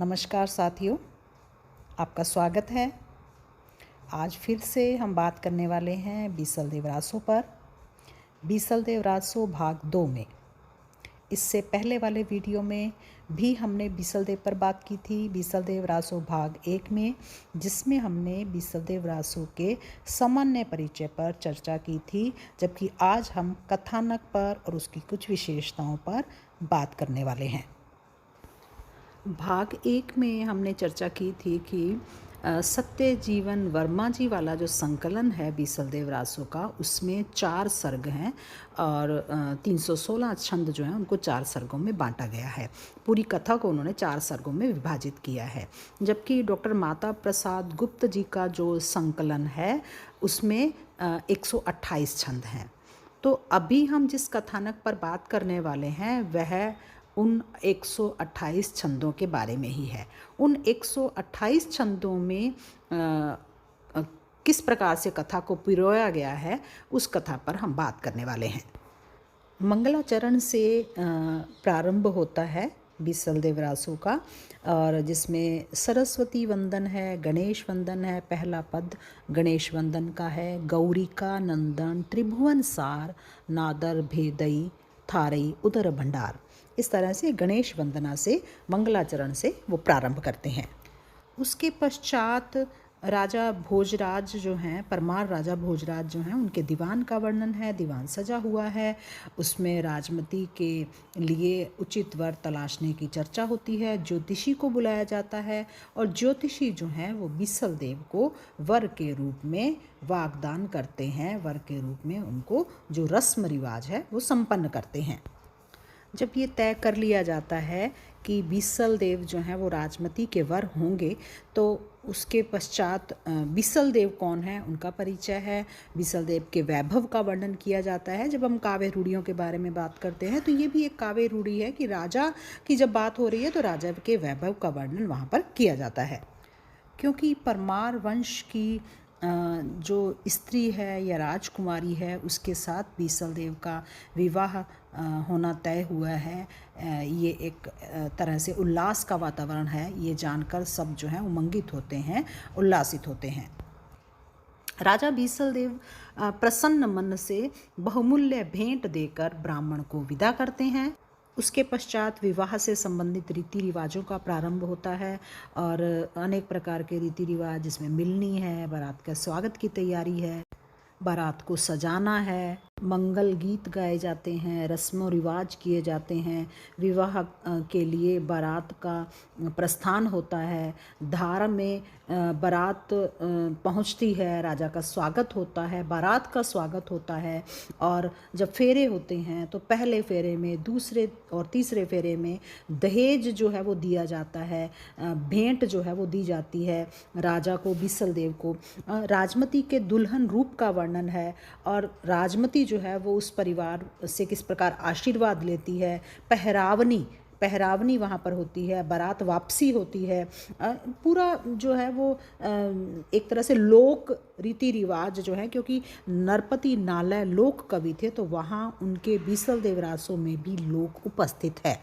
नमस्कार साथियों, आपका स्वागत है। आज फिर से हम बात करने वाले हैं बीसलदेव रासो पर। बीसलदेव रासो भाग 2 में। इससे पहले वाले वीडियो में भी हमने बीसलदेव पर बात की थी, बीसलदेव रासो भाग 1 में, जिसमें हमने बीसलदेव रासो के सामान्य परिचय पर चर्चा की थी, जबकि आज हम कथानक पर और उसकी कुछ विशेषताओं पर बात करने वाले हैं। भाग 1 में हमने चर्चा की थी कि सत्यजीवन वर्मा जी वाला जो संकलन है बीसलदेव रासो का, उसमें 4 सर्ग हैं और 316 छंद जो हैं उनको 4 सर्गों में बांटा गया है। पूरी कथा को उन्होंने 4 सर्गों में विभाजित किया है, जबकि डॉक्टर माता प्रसाद गुप्त जी का जो संकलन है उसमें 128 छंद हैं। तो अभी हम जिस कथानक पर बात करने वाले हैं वह उन 128 छंदों के बारे में ही है। उन 128 छंदों में किस प्रकार से कथा को पिरोया गया है उस कथा पर हम बात करने वाले हैं। मंगलाचरण से प्रारंभ होता है बीसलदेव रासो का, और जिसमें सरस्वती वंदन है, गणेश वंदन है। पहला पद गणेश वंदन का है। गौरिका नंदन त्रिभुवन सार, नादर भेदई थारई उदर भंडार। इस तरह से गणेश वंदना से, मंगलाचरण से वो प्रारंभ करते हैं। उसके पश्चात राजा भोजराज जो हैं, परमार राजा भोजराज जो हैं, उनके दीवान का वर्णन है। दीवान सजा हुआ है, उसमें राजमती के लिए उचित वर तलाशने की चर्चा होती है। ज्योतिषी को बुलाया जाता है और ज्योतिषी जो हैं वो बीसलदेव को वर के रूप में वागदान करते हैं। वर के रूप में उनको जो रस्म रिवाज है वो संपन्न करते हैं। जब ये तय कर लिया जाता है कि बीसलदेव जो हैं वो राजमती के वर होंगे, तो उसके पश्चात बीसलदेव कौन है उनका परिचय है। बीसलदेव के वैभव का वर्णन किया जाता है। जब हम काव्य रूढ़ियों के बारे में बात करते हैं तो ये भी एक काव्य रूढ़ी है कि राजा की जब बात हो रही है तो राजा के वैभव का वर्णन वहाँ पर किया जाता है। क्योंकि परमार वंश की जो स्त्री है या राजकुमारी है उसके साथ बीसलदेव का विवाह होना तय हुआ है, ये एक तरह से उल्लास का वातावरण है। ये जानकर सब जो हैं उमंगित होते हैं, उल्लासित होते हैं। राजा बीसलदेव प्रसन्न मन से बहुमूल्य भेंट देकर ब्राह्मण को विदा करते हैं। उसके पश्चात विवाह से संबंधित रीति रिवाजों का प्रारंभ होता है और अनेक प्रकार के रीति रिवाज, जिसमें मिलनी है, बारात का स्वागत की तैयारी है, बारात को सजाना है, मंगल गीत गाए जाते हैं, रस्मों रिवाज किए जाते हैं। विवाह के लिए बारात का प्रस्थान होता है। धार में बारात पहुंचती है, राजा का स्वागत होता है, बारात का स्वागत होता है। और जब फेरे होते हैं तो पहले फेरे में, दूसरे और तीसरे फेरे में दहेज जो है वो दिया जाता है, भेंट जो है वो दी जाती है राजा को, बीसलदेव को। राजमती के दुल्हन रूप का वर्णन है और राजमती जो है वो उस परिवार से किस प्रकार आशीर्वाद लेती है। पहरावनी वहाँ पर होती है, बारात वापसी होती है। पूरा जो है वो एक तरह से लोक रीति रिवाज जो है, क्योंकि नरपति नालय लोक कवि थे तो वहाँ उनके बीसलदेव रासो में भी लोक उपस्थित है।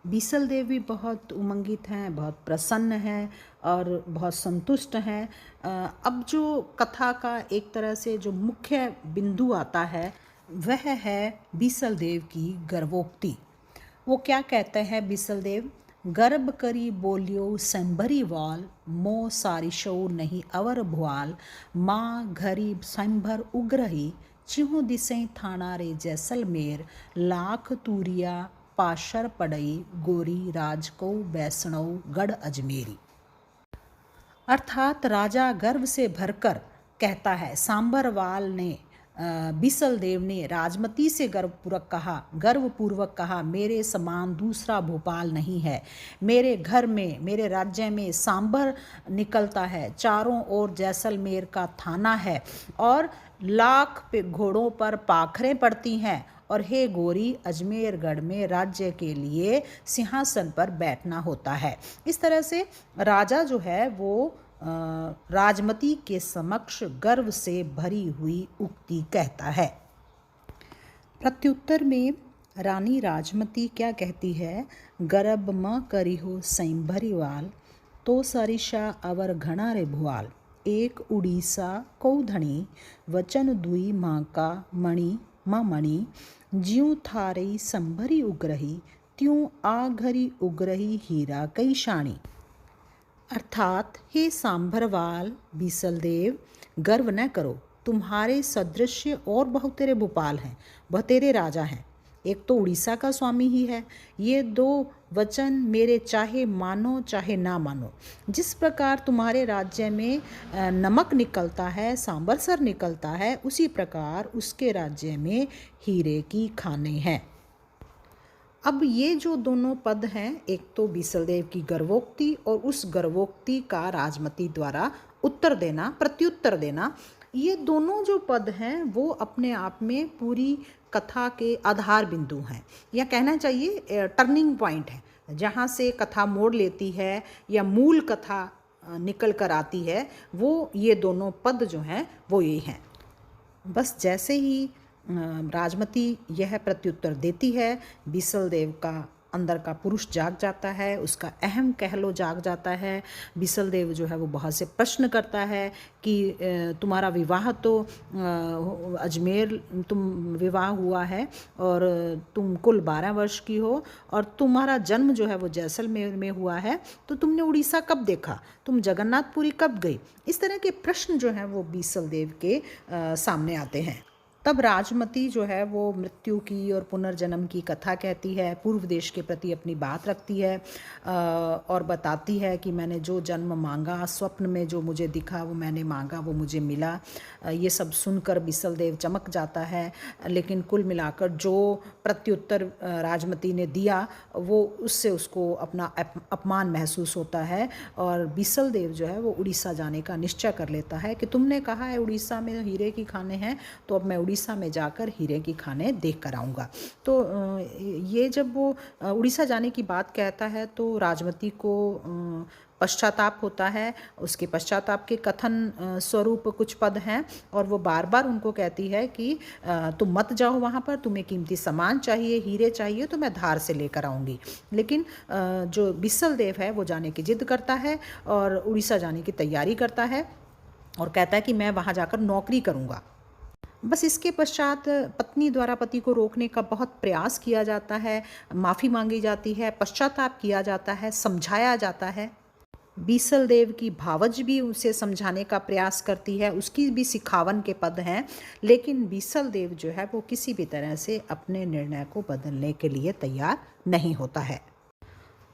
बीसलदेव भी बहुत उमंगित हैं, बहुत प्रसन्न हैं और बहुत संतुष्ट हैं। अब जो कथा का एक तरह से जो मुख्य बिंदु आता है वह है बीसलदेव की गर्वोक्ति। वो क्या कहते हैं बीसलदेव? गर्भ करी बोलियो संभरी वाल, मो सारिशो नहीं अवर भुआल, माँ घरी संभर उग्रही, चिहु दिसें थाना रे जैसलमेर, लाख तूरिया पाशर पड़ई, गोरी राजको वैष्णव गढ़ अजमेरी। अर्थात राजा गर्व से भरकर कहता है, सांबरवाल ने बीसलदेव ने राजमती से गर्वपूर्वक कहा, मेरे समान दूसरा भोपाल नहीं है। मेरे घर में, मेरे राज्य में सांबर निकलता है, चारों ओर जैसलमेर का थाना है और लाख घोड़ों पर पाखरें पड़ती हैं, और हे गोरी, अजमेरगढ़ में राज्य के लिए सिंहासन पर बैठना होता है। इस तरह से राजा जो है वो राजमती के समक्ष गर्व से भरी हुई उक्ति कहता है। प्रत्युत्तर में रानी राजमती क्या कहती है, गरब म करी हो सैंभरी वाल, तो सरिषा अवर घना रे भुआल, एक उड़ीसा कौधणी, वचन दुई माँ का मणि माँ मणि, ज्यों थारी संभरी उग्रही, त्यों आ घरी उग्रही हीरा कई शाणी। अर्थात, हे सांभरवाल बीसलदेव, गर्व न करो, तुम्हारे सदृश और बहुतेरे भूपाल हैं, बहुतेरे राजा हैं, एक तो उड़ीसा का स्वामी ही है। ये दो वचन मेरे चाहे मानो चाहे ना मानो। जिस प्रकार तुम्हारे राज्य में नमक निकलता है, सांभरसर निकलता है, उसी प्रकार उसके राज्य में हीरे की खानें हैं। अब ये जो दोनों पद हैं, एक तो बीसलदेव की गर्वोक्ति और उस गर्वोक्ति का राजमती द्वारा उत्तर देना, प्रत्युत्तर देना, ये दोनों जो पद हैं वो अपने आप में पूरी कथा के आधार बिंदु हैं, या कहना चाहिए टर्निंग पॉइंट है, जहाँ से कथा मोड़ लेती है या मूल कथा निकल कर आती है, वो ये दोनों पद जो हैं वो यही हैं। बस जैसे ही राजमती यह प्रत्युत्तर देती है, बीसलदेव का अंदर का पुरुष जाग जाता है, उसका अहम कह लो जाग जाता है। बीसलदेव जो है वो बहुत से प्रश्न करता है कि तुम्हारा विवाह तो अजमेर तुम विवाह हुआ है और तुम कुल 12 वर्ष की हो, और तुम्हारा जन्म जो है वो जैसलमेर में हुआ है, तो तुमने उड़ीसा कब देखा, तुम जगन्नाथपुरी कब गई। इस तरह के प्रश्न जो हैं वो बीसलदेव के सामने आते हैं। तब राजमती जो है वो मृत्यु की और पुनर्जन्म की कथा कहती है, पूर्व देश के प्रति अपनी बात रखती है और बताती है कि मैंने जो जन्म मांगा, स्वप्न में जो मुझे दिखा वो मैंने मांगा, वो मुझे मिला। ये सब सुनकर बीसलदेव चमक जाता है, लेकिन कुल मिलाकर जो प्रत्युत्तर राजमती ने दिया वो उससे उसको अपना अपमान महसूस होता है, और बीसलदेव जो है वो उड़ीसा जाने का निश्चय कर लेता है कि तुमने कहा है उड़ीसा में हीरे की खानें हैं, तो अब मैं उड़ीसा में जाकर हीरे की खानें देख कर आऊँगा। तो ये जब वो उड़ीसा जाने की बात कहता है तो राजमती को पश्चाताप होता है। उसके पश्चाताप के कथन स्वरूप कुछ पद हैं, और वो बार बार उनको कहती है कि तुम मत जाओ वहाँ पर, तुम्हें कीमती सामान चाहिए, हीरे चाहिए तो मैं धार से लेकर आऊँगी। लेकिन जो बीसलदेव है वो जाने की जिद करता है और उड़ीसा जाने की तैयारी करता है और कहता है कि मैं वहाँ जाकर नौकरी करूँगा। बस इसके पश्चात पत्नी द्वारा पति को रोकने का बहुत प्रयास किया जाता है, माफ़ी मांगी जाती है, पश्चाताप किया जाता है, समझाया जाता है। बीसलदेव की भावज भी उसे समझाने का प्रयास करती है, उसकी भी सिखावन के पद हैं, लेकिन बीसलदेव जो है वो किसी भी तरह से अपने निर्णय को बदलने के लिए तैयार नहीं होता है।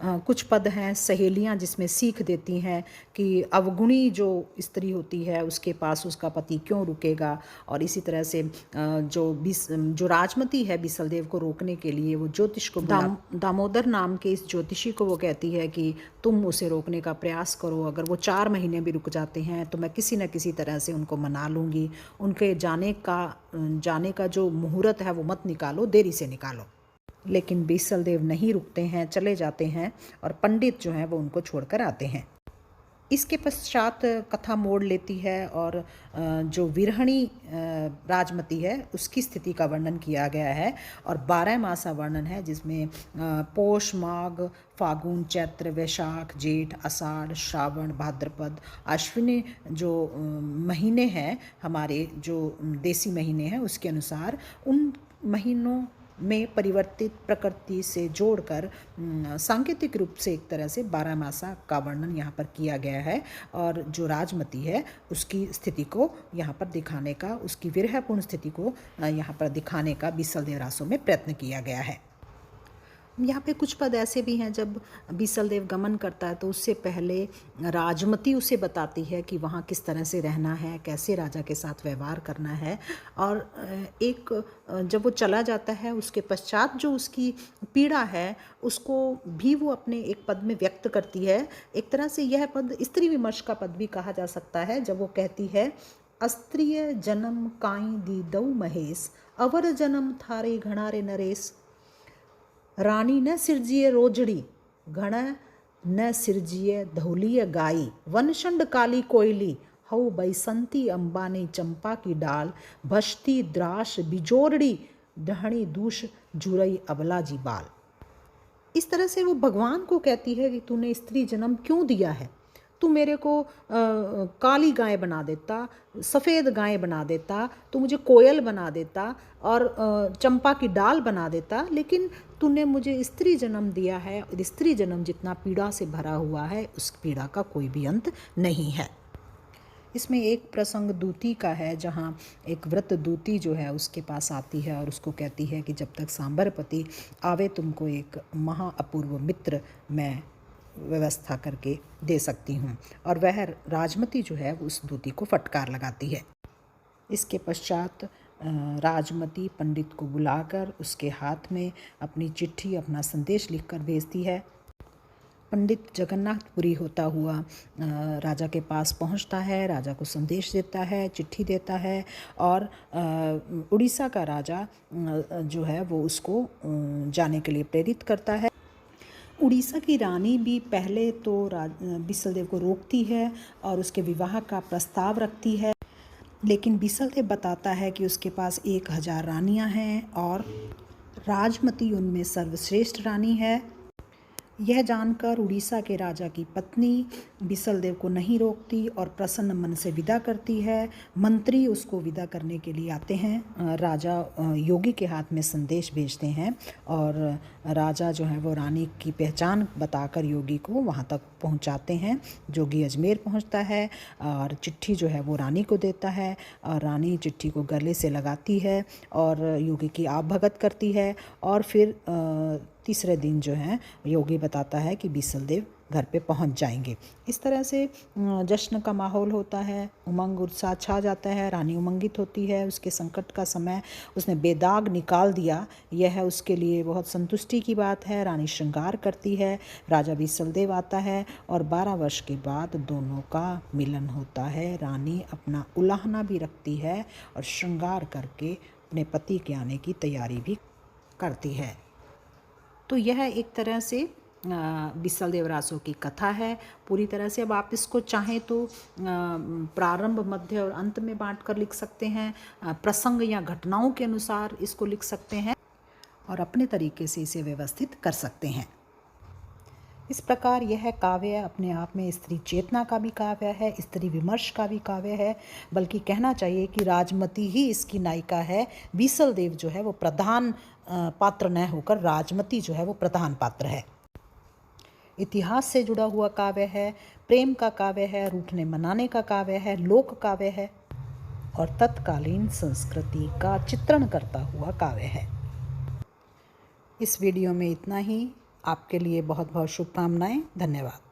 कुछ पद हैं सहेलियां जिसमें सीख देती हैं कि अवगुणी जो स्त्री होती है उसके पास उसका पति क्यों रुकेगा, और इसी तरह से जो राजमती है बीसलदेव को रोकने के लिए वो ज्योतिष को दामोदर नाम के इस ज्योतिषी को वो कहती है कि तुम उसे रोकने का प्रयास करो, अगर वो 4 महीने भी रुक जाते हैं तो मैं किसी न किसी तरह से उनको मना लूँगी, उनके जाने का जो मुहूर्त है वो मत निकालो, देरी से निकालो। लेकिन बीसलदेव नहीं रुकते हैं, चले जाते हैं, और पंडित जो हैं वो उनको छोड़कर आते हैं। इसके पश्चात कथा मोड़ लेती है और जो विरहणी राजमती है उसकी स्थिति का वर्णन किया गया है, और 12 मासा वर्णन है जिसमें पोष, माघ, फागुन, चैत्र, वैशाख, जेठ, आषाढ़, श्रावण, भाद्रपद, अश्विनी जो महीने हैं हमारे जो देसी महीने हैं उसके अनुसार उन महीनों में परिवर्तित प्रकृति से जोड़कर सांकेतिक रूप से एक तरह से 12 मासा का वर्णन यहाँ पर किया गया है, और जो राजमती है उसकी स्थिति को यहाँ पर दिखाने का, उसकी विरहपूर्ण स्थिति को यहाँ पर दिखाने का बीसलदेव रासों में प्रयत्न किया गया है। यहाँ पे कुछ पद ऐसे भी हैं जब बीसलदेव गमन करता है तो उससे पहले राजमती उसे बताती है कि वहाँ किस तरह से रहना है, कैसे राजा के साथ व्यवहार करना है, और जब वो चला जाता है उसके पश्चात जो उसकी पीड़ा है उसको भी वो अपने एक पद में व्यक्त करती है। एक तरह से यह पद स्त्री विमर्श का पद भी कहा जा सकता है, जब वो कहती है अस्त्रिय जन्म काई दी दऊ महेश, अवर जन्म थारे घणारे नरेश, रानी न सिरजिए रोजड़ी, घण न सिरजिए धौलिय गाई, वनशंड काली कोयली, हऊ बैसंती अंबानी चंपा की डाल, भश्ती द्राश बिजोरड़ी, डहणी दूष जुरई अबला जी बाल। इस तरह से वो भगवान को कहती है कि तूने स्त्री जन्म क्यों दिया है, तू मेरे को काली गाय बना देता, सफ़ेद गाय बना देता, तू मुझे कोयल बना देता और चंपा की डाल बना देता, लेकिन तूने मुझे स्त्री जन्म दिया है और स्त्री जन्म जितना पीड़ा से भरा हुआ है उस पीड़ा का कोई भी अंत नहीं है। इसमें एक प्रसंग दूती का है जहाँ एक व्रत दूती जो है उसके पास आती है और उसको कहती है कि जब तक सांबरपति आवे तुमको एक महा अपूर्व मित्र मैं व्यवस्था करके दे सकती हूँ, और वह राजमती जो है उस दूती को फटकार लगाती है। इसके पश्चात राजमती पंडित को बुलाकर उसके हाथ में अपनी चिट्ठी, अपना संदेश लिखकर भेजती है। पंडित जगन्नाथपुरी होता हुआ राजा के पास पहुंचता है, राजा को संदेश देता है, चिट्ठी देता है, और उड़ीसा का राजा जो है वो उसको जाने के लिए प्रेरित करता है। उड़ीसा की रानी भी पहले तो बिसलदेव को रोकती है और उसके विवाह का प्रस्ताव रखती है, लेकिन बिसलदेव बताता है कि उसके पास 1000 रानियां हैं और राजमती उनमें सर्वश्रेष्ठ रानी है। यह जानकर उड़ीसा के राजा की पत्नी बिसलदेव को नहीं रोकती और प्रसन्न मन से विदा करती है। मंत्री उसको विदा करने के लिए आते हैं। राजा योगी के हाथ में संदेश भेजते हैं और राजा जो है वो रानी की पहचान बताकर योगी को वहाँ तक पहुँचाते हैं। जोगी अजमेर पहुँचता है और चिट्ठी जो है वो रानी को देता है और रानी चिट्ठी को गले से लगाती है और योगी की आप भगत करती है। और फिर तीसरे दिन जो है योगी बताता है कि बिसलदेव घर पे पहुंच जाएंगे। इस तरह से जश्न का माहौल होता है, उमंग उत्साह छा जाता है, रानी उमंगित होती है। उसके संकट का समय उसने बेदाग निकाल दिया, यह है उसके लिए बहुत संतुष्टि की बात है। रानी श्रृंगार करती है, राजा बिसलदेव आता है और 12 वर्ष के बाद दोनों का मिलन होता है। रानी अपना उलाहना भी रखती है और श्रृंगार करके अपने पति के आने की तैयारी भी करती है। तो यह एक तरह से बिसलदेव रासो की कथा है पूरी तरह से। अब आप इसको चाहें तो प्रारंभ, मध्य और अंत में बांट कर लिख सकते हैं, प्रसंग या घटनाओं के अनुसार इसको लिख सकते हैं और अपने तरीके से इसे व्यवस्थित कर सकते हैं। इस प्रकार यह काव्य अपने आप में स्त्री चेतना का भी काव्य है, स्त्री विमर्श का भी काव्य है, बल्कि कहना चाहिए कि राजमती ही इसकी नायिका है। बिसलदेव जो है वो प्रधान पात्र न होकर राजमती जो है वो प्रधान पात्र है। इतिहास से जुड़ा हुआ काव्य है, प्रेम का काव्य है, रूठने मनाने का काव्य है, लोक काव्य है और तत्कालीन संस्कृति का चित्रण करता हुआ काव्य है। इस वीडियो में इतना ही। आपके लिए बहुत बहुत शुभकामनाएं। धन्यवाद।